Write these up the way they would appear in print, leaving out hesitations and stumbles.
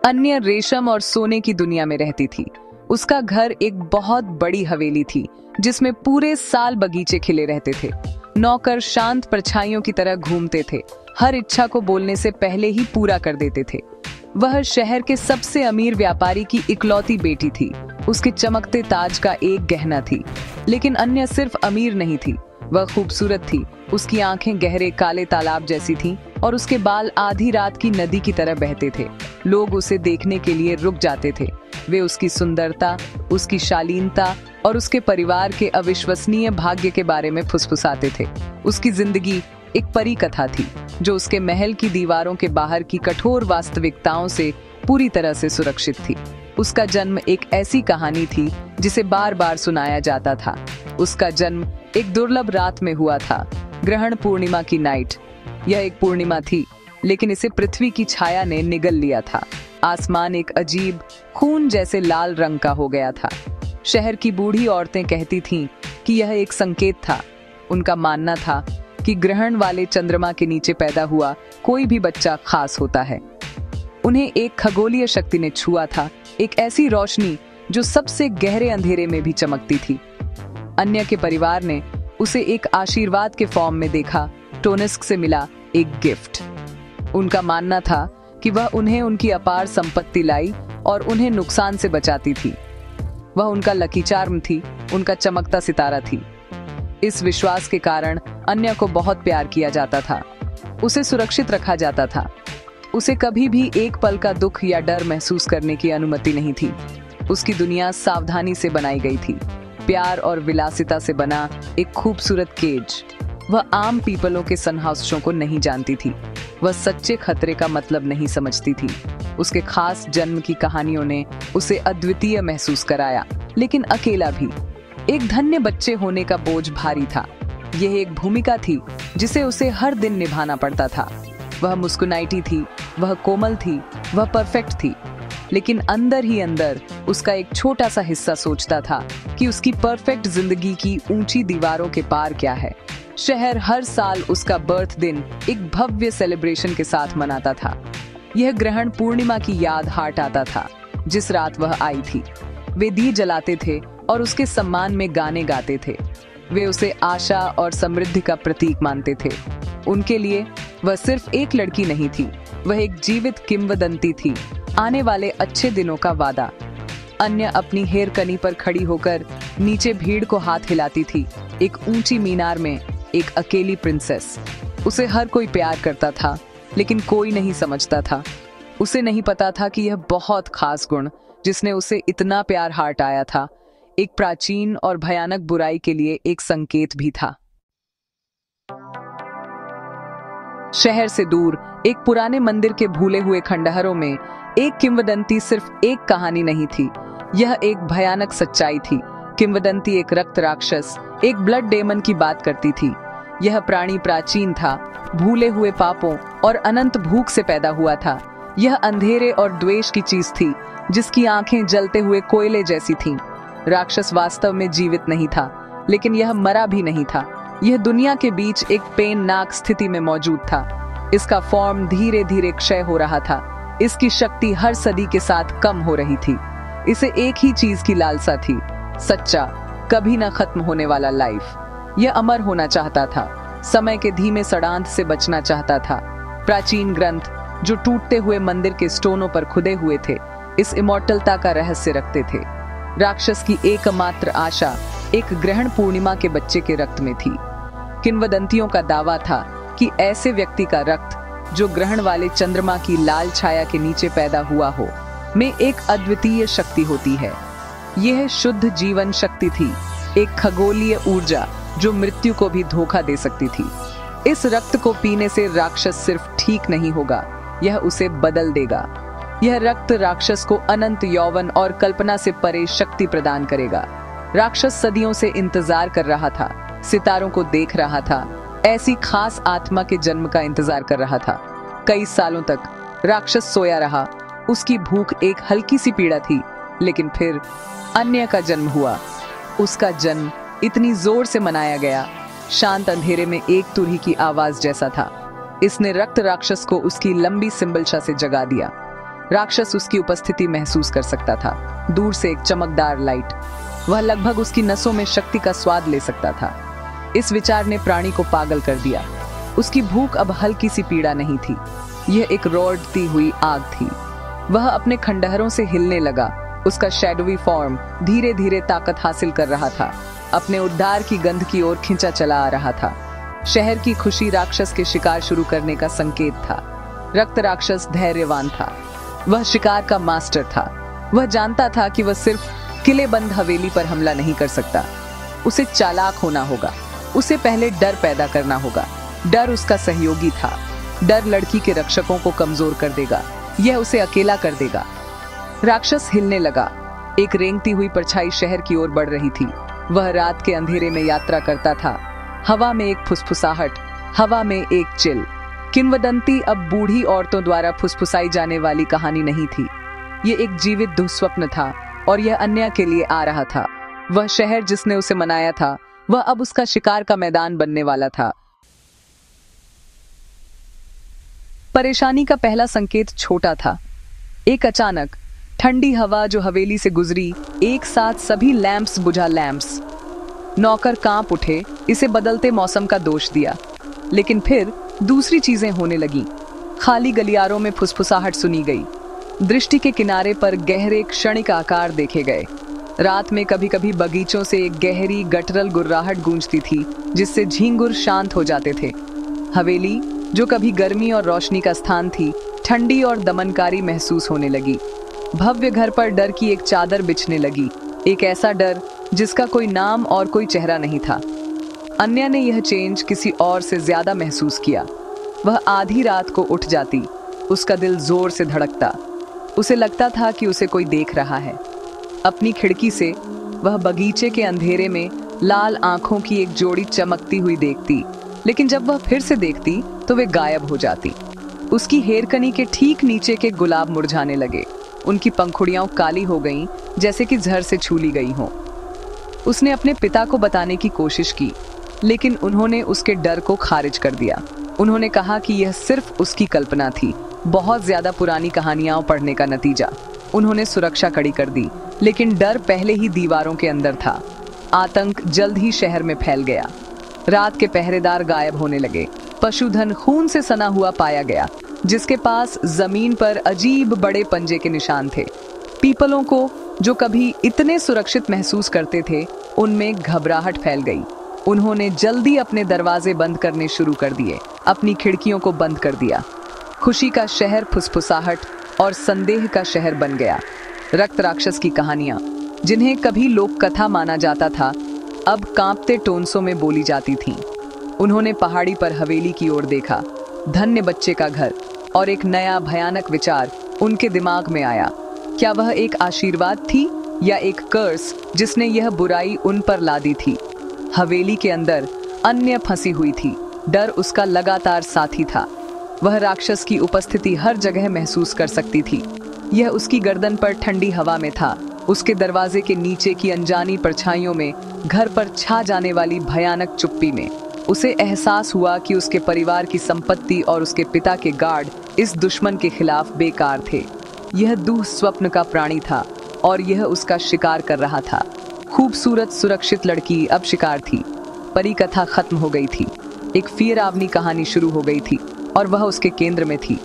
अन्य रेशम और सोने की दुनिया में रहती थी। उसका घर एक बहुत बड़ी हवेली थी जिसमें पूरे साल बगीचे खिले रहते थे। नौकर शांत परछाइयों की तरह घूमते थे, हर इच्छा को बोलने से पहले ही पूरा कर देते थे। वह शहर के सबसे अमीर व्यापारी की इकलौती बेटी थी। उसके चमकते ताज का एक गहना थी। लेकिन अन्य सिर्फ अमीर नहीं थी, वह खूबसूरत थी। उसकी आंखें गहरे काले तालाब जैसी थीं और उसके बाल आधी रात की नदी की तरह बहते थे। लोग उसे देखने के लिए रुक जाते थे। वे उसकी सुंदरता, उसकी शालीनता और उसके परिवार के अविश्वसनीय भाग्य के बारे में फुसफुसाते थे। उसकी जिंदगी एक परी कथा थी जो उसके महल की दीवारों के बाहर की कठोर वास्तविकताओं से पूरी तरह से सुरक्षित थी। उसका जन्म एक ऐसी कहानी थी जिसे बार बार सुनाया जाता था। उसका जन्म एक दुर्लभ रात में हुआ था, ग्रहण पूर्णिमा की नाइट। यह एक पूर्णिमा थी, लेकिन इसे पृथ्वी की छाया ने निगल लिया था। आसमान एक अजीब खून जैसे लाल रंग का हो गया था। शहर की बूढ़ी औरतें कहती थीं कि यह एक संकेत था। उनका मानना था कि ग्रहण वाले चंद्रमा के नीचे पैदा हुआ कोई भी बच्चा खास होता है। उन्हें एक खगोलीय शक्ति ने छुआ था, एक ऐसी रोशनी जो सबसे गहरे अंधेरे में भी चमकती थी। अन्य के परिवार ने उसे एक आशीर्वाद के फॉर्म में देखा, टोनिस्क से मिला एक गिफ्ट। उनका मानना था कि वह उन्हें उनकी अपार संपत्ति लाई और उन्हें नुकसान से बचाती थी। वह उनका लकी चार्म थी, उनका चमकता सितारा थी। इस विश्वास के कारण अन्य को बहुत प्यार किया जाता था। उसे सुरक्षित रखा जाता था। उसे कभी भी एक पल का दुख या डर महसूस करने की अनुमति नहीं थी। उसकी दुनिया सावधानी से बनाई गई थी, प्यार और विलासिता से बना एक खूबसूरत केज। वह आम पीपलों के संहासों को नहीं जानती थी। वह सच्चे खतरे का मतलब नहीं समझती थी। उसके खास जन्म की कहानियों ने उसे अद्वितीय महसूस कराया, लेकिन अकेला भी। एक धन्य बच्चे होने का बोझ भारी था। यह एक भूमिका थी जिसे उसे हर दिन निभाना पड़ता था। वह मुस्कुराती थी, वह कोमल थी, वह परफेक्ट थी। लेकिन अंदर ही अंदर उसका एक छोटा सा हिस्सा सोचता था कि उसकी परफेक्ट जिंदगी की ऊंची दीवारों के पार क्या है। शहर हर साल उसका बर्थ दिन एक भव्य सेलिब्रेशन के साथ मनाता था। यह ग्रहण पूर्णिमा की याद हाट आता था, जिस रात वह आई थी। वे दिए जलाते थे और उसके सम्मान में गाने गाते थे। वे उसे आशा और समृद्धि का प्रतीक मानते थे। उनके लिए वह सिर्फ एक लड़की नहीं थी, वह एक जीवित किंवदंती थी, आने वाले अच्छे दिनों का वादा। अन्य अपनी हेरकनी पर खड़ी होकर नीचे भीड़ को हाथ हिलाती थी, एक ऊंची मीनार में एक अकेली प्रिंसेस। उसे हर कोई प्यार करता था, लेकिन कोई नहीं समझता था। उसे नहीं पता था कि यह बहुत खास गुण जिसने उसे इतना प्यार हार्ट आया था, एक प्राचीन और भयानक बुराई के लिए एक संकेत भी था। शहर से दूर एक पुराने मंदिर के भूले हुए खंडहरों में एक किंवदंती सिर्फ एक कहानी नहीं थी, यह एक भयानक सच्चाई थी। किंवदंती एक रक्त राक्षस, एक ब्लड डेमन की बात करती थी। यह प्राणी प्राचीन था, भूले हुए पापों और अनंत भूख से पैदा हुआ था। यह अंधेरे और द्वेष की चीज थी, जिसकी आंखें जलते हुए कोयले जैसी थीं। राक्षस वास्तव में जीवित नहीं था, लेकिन यह मरा भी नहीं था। यह दुनिया के बीच एक पेननाक स्थिति में मौजूद था। इसका फॉर्म धीरे धीरे क्षय हो रहा था। इसकी शक्ति हर सदी के साथ कम हो रही थी। इसे एक ही चीज की लालसा थी, सच्चा, कभी न खत्म होने वाला लाइफ। यह अमर होना चाहता था, समय के धीमे सड़ांध से बचना चाहता था। प्राचीन ग्रंथ जो टूटते हुए मंदिर के स्टोनों पर खुदे हुए थे, इस इमॉर्टलता का रहस्य रखते थे। राक्षस की एकमात्र आशा एक ग्रहण पूर्णिमा के बच्चे के रक्त में थी। किंवदंतियों का दावा था कि ऐसे व्यक्ति का रक्त जो ग्रहण वाले चंद्रमा की लाल छाया के नीचे पैदा हुआ हो, में एक अद्वितीय शक्ति होती है। यह शुद्ध जीवन शक्ति थी, एक खगोलीय ऊर्जा जो मृत्यु को भी धोखा दे सकती थी। इस रक्त को पीने से राक्षस सिर्फ ठीक नहीं होगा, यह उसे बदल देगा। यह रक्त राक्षस को अनंत यौवन और कल्पना से परे शक्ति प्रदान करेगा। राक्षस सदियों से इंतजार कर रहा था, सितारों को देख रहा था, ऐसी खास आत्मा के जन्म का इंतजार कर रहा था। कई सालों तक राक्षस सोया रहा। उसकी भूख एक हल्की सी पीड़ा थी, लेकिन फिर अन्य का जन्म हुआ। उसका जन्म इतनी जोर से मनाया गया, शांत अंधेरे में एक तुरही की आवाज जैसा था। इसने रक्त राक्षस को उसकी लंबी सिंबलशा से जगा दिया। राक्षस उसकी उपस्थिति महसूस कर सकता था, दूर से एक चमकदार लाइट। वह लगभग उसकी नसों में शक्ति का स्वाद ले सकता था। इस विचार ने प्राणी को पागल कर दिया। उसकी भूख अब हल्की सी पीड़ा नहीं थी, यह एक रोड़ती हुई आग थी। वह अपने खंडहरों से हिलने लगा। उसका शैडोवी फॉर्म धीरे धीरे ताकत हासिल कर रहा था, अपने उद्धार की गंध की ओर खिंचा चला आ रहा था। शहर की खुशी राक्षस के शिकार शुरू करने का संकेत था। रक्त राक्षस धैर्यवान था, वह शिकार का मास्टर था। वह जानता था कि वह सिर्फ किलेबंद हवेली पर हमला नहीं कर सकता, उसे चालाक होना होगा। उसे पहले डर पैदा करना होगा। डर उसका सहयोगी था। डर लड़की के रक्षकों को कमजोर कर देगा, यह उसे अकेला कर देगा। राक्षस हिलने लगा। एक रेंगती हुई परछाई शहर की ओर बढ़ रही थी। वह रात के अंधेरे में यात्रा करता था। हवा में एक फुसफुसाहट, हवा में एक चिल। किंवदंती अब बूढ़ी औरतों द्वारा फुसफुसाई जाने वाली कहानी नहीं थी। ये एक जीवित दुःस्वप्न था और यह अन्य के लिए आ रहा था। वह शहर जिसने उसे मनाया था, वह अब उसका शिकार का मैदान बनने वाला था। परेशानी का पहला संकेत छोटा था। एक अचानक ठंडी हवा जो हवेली से गुजरी, एक साथ सभी लैंप्स बुझा। लैंप्स। नौकर कांप उठे, इसे बदलते मौसम का दोष दिया। लेकिन फिर दूसरी चीजें होने लगी। खाली गलियारों में फुसफुसाहट सुनी गई। दृष्टि के किनारे पर गहरे क्षणिक आकार देखे गए। रात में कभी कभी बगीचों से एक गहरी गटरल गुर्राहट गूंजती थी, जिससे झींगुर शांत हो जाते थे। हवेली जो कभी गर्मी और रोशनी का स्थान थी, ठंडी और दमनकारी महसूस होने लगी। भव्य घर पर डर की एक चादर बिछने लगी, एक ऐसा डर जिसका कोई नाम और कोई चेहरा नहीं था। अन्य ने यह चेंज किसी और से ज्यादा महसूस किया। वह आधी रात को उठ जाती, उसका दिल जोर से धड़कता। उसे लगता था कि उसे कोई देख रहा है। अपनी खिड़की से वह बगीचे के अंधेरे में लाल आंखों की एक जोड़ी चमकती हुई देखती, लेकिन जब वह फिर से देखती तो वे गायब हो जाती। उसकी हेरकनी के ठीक नीचे के गुलाब मुरझाने लगे। उनकी पंखुड़ियां काली हो गईं, जैसे कि जहर से छूली गई हों। उसने अपने पिता को बताने की कोशिश की, लेकिन उन्होंने उसके डर को खारिज कर दिया। उन्होंने कहा कि यह सिर्फ उसकी कल्पना थी, बहुत ज्यादा पुरानी कहानियां पढ़ने का नतीजा। उन्होंने सुरक्षा कड़ी कर दी, लेकिन डर पहले ही दीवारों के अंदर था। आतंक जल्द ही शहर में फैल गया। रात के पहरेदार गायब होने लगे। पशुधन खून से सना हुआ पाया गया, जिसके पास जमीन पर अजीब बड़े पंजे के निशान थे। पीपलों को जो कभी इतने सुरक्षित महसूस करते थे, उनमें घबराहट फैल गई। उन्होंने जल्दी अपने दरवाजे बंद करने शुरू कर दिए, अपनी खिड़कियों को बंद कर दिया। खुशी का शहर फुसफुसाहट और संदेह का शहर बन गया। रक्त राक्षस की कहानियां, जिन्हें कभी लोक कथा माना जाता था, अब कांपते टोनसों में बोली जाती थीं। उन्होंने पहाड़ी पर हवेली की ओर देखा, धन्य बच्चे का घर, और एक नया भयानक विचार उनके दिमाग में आया। क्या वह एक आशीर्वाद थी या एक कर्स जिसने यह बुराई उन पर लादी थी? हवेली के अंदर अन्य फंसी हुई थी। डर उसका लगातार साथी था। वह राक्षस की उपस्थिति हर जगह महसूस कर सकती थी। यह उसकी गर्दन पर ठंडी हवा में था, उसके दरवाजे के नीचे की अनजानी परछाइयों में, घर पर छा जाने वाली भयानक चुप्पी में। उसे एहसास हुआ कि उसके परिवार की संपत्ति और उसके पिता के गार्ड इस दुश्मन के खिलाफ बेकार थे। यह दुःस्वप्न का प्राणी था और यह उसका शिकार कर रहा था। खूबसूरत सुरक्षित लड़की अब शिकार थी। परी कथा खत्म हो गई थी। एक फियरावनी कहानी शुरू हो गई थी और वह उसके केंद्र में थी।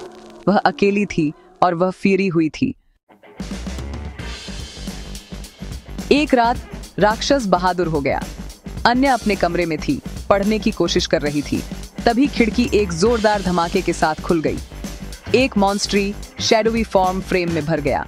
वह अकेली थी और वह फिरी हुई थी। एक रात राक्षस बहादुर हो गया। अन्य अपने कमरे में थी, पढ़ने की कोशिश कर रही थी। तभी खिड़की एक जोरदार धमाके के साथ खुल गई। एक मॉन्स्ट्री शैडोवी फॉर्म फ्रेम में भर गया।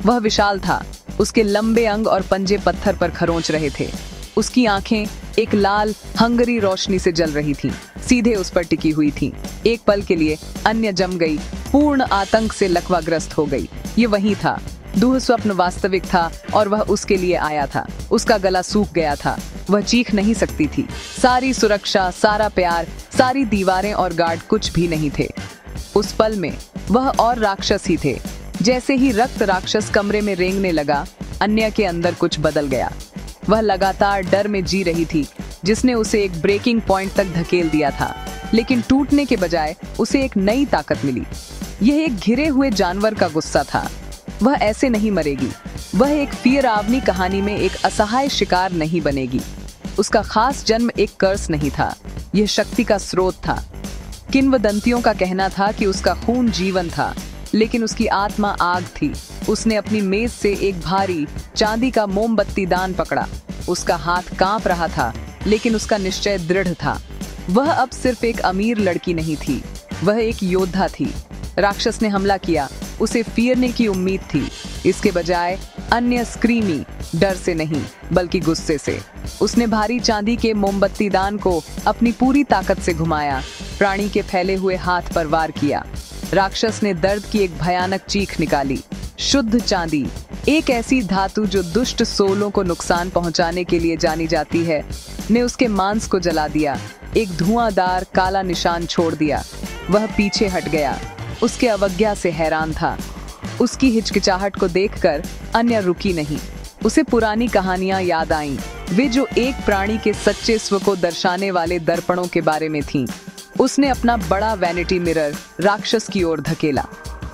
वह विशाल था, उसके लंबे अंग और पंजे पत्थर पर खरोंच रहे थे। उसकी आंखें एक लाल हंगरी रोशनी से जल रही थीं, सीधे उस पर टिकी हुई थीं। एक पल के लिए अन्य जम गई, पूर्ण आतंक से लकवाग्रस्त हो गई। ये वही था, दुःस्वप्न वास्तविक था और वह उसके लिए आया था। उसका गला सूख गया था, वह चीख नहीं सकती थी। सारी सुरक्षा, सारा प्यार, सारी दीवारें और गार्ड कुछ भी नहीं थे। उस पल में वह और राक्षस ही थे। जैसे ही रक्त राक्षस कमरे में रेंगने लगा, अन्य के अंदर कुछ बदल गया। वह लगातार डर में जी रही थी, जिसने उसे एक ब्रेकिंग पॉइंट तक धकेल दिया था। लेकिन टूटने के बजाय उसे एक नई ताकत मिली। यह एक घिरे हुए जानवर का गुस्सा था। वह ऐसे नहीं मरेगी। वह एक फियरावनी कहानी में एक असहाय शिकार नहीं बनेगी। उसका खास जन्म एक कर्स नहीं था, यह शक्ति का स्रोत था। किंवदंतियों का कहना था कि उसका खून जीवन था, लेकिन उसकी आत्मा आग थी। उसने अपनी मेज से एक भारी चांदी का मोमबत्ती दान पकड़ा। उसका हाथ कांप रहा था, लेकिन उसका निश्चय दृढ़ था। वह अब सिर्फ एक अमीर लड़की नहीं थी, वह एक योद्धा थी। राक्षस ने हमला किया। उसे फियरने की उम्मीद थी, इसके बजाय अन्य स्क्रीमी, डर से नहीं बल्कि गुस्से से। उसने भारी चांदी के मोमबत्ती दान को अपनी पूरी ताकत से घुमाया, प्राणी के फैले हुए हाथ पर वार किया। राक्षस ने दर्द की एक भयानक चीख निकाली। शुद्ध चांदी, एक ऐसी धातु जो दुष्ट सोलों को नुकसान पहुंचाने के लिए जानी जाती है, ने उसके मांस को जला दिया। एक धुआंधार काला निशान छोड़ दिया। वह पीछे हट गया, उसके अवज्ञा से हैरान था। उसकी हिचकिचाहट को देखकर अन्य रुकी नहीं। उसे पुरानी कहानियां याद आईं, वे जो एक प्राणी के सच्चे स्व को दर्शाने वाले दर्पणों के बारे में थीं। उसने अपना बड़ा वैनिटी मिरर राक्षस की ओर धकेला।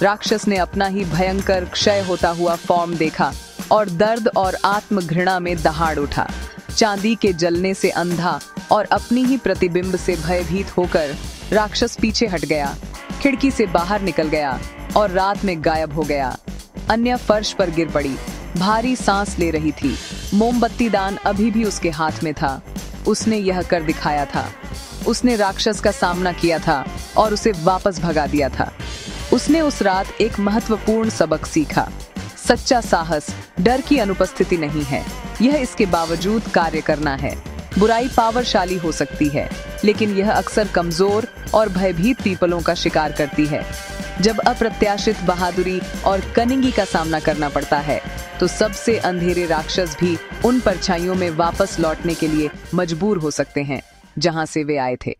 राक्षस ने अपना ही भयंकर क्षय होता हुआ फॉर्म देखा और दर्द और आत्मघृणा में दहाड़ उठा। चांदी के जलने से अंधा और अपनी ही प्रतिबिंब से भयभीत होकर राक्षस पीछे हट गया, खिड़की से बाहर निकल गया और रात में गायब हो गया। अन्य फर्श पर गिर पड़ी, भारी सांस ले रही थी। मोमबत्ती दान अभी भी उसके हाथ में था। उसने यह कर दिखाया था। उसने राक्षस का सामना किया था और उसे वापस भगा दिया था। उसने उस रात एक महत्वपूर्ण सबक सीखा। सच्चा साहस डर की अनुपस्थिति नहीं है, यह इसके बावजूद कार्य करना है। बुराई पावरशाली हो सकती है, लेकिन यह अक्सर कमजोर और भयभीत पीपलों का शिकार करती है। जब अप्रत्याशित बहादुरी और कनिंगी का सामना करना पड़ता है, तो सबसे अंधेरे राक्षस भी उन परछाइयों में वापस लौटने के लिए मजबूर हो सकते हैं, जहां से वे आए थे।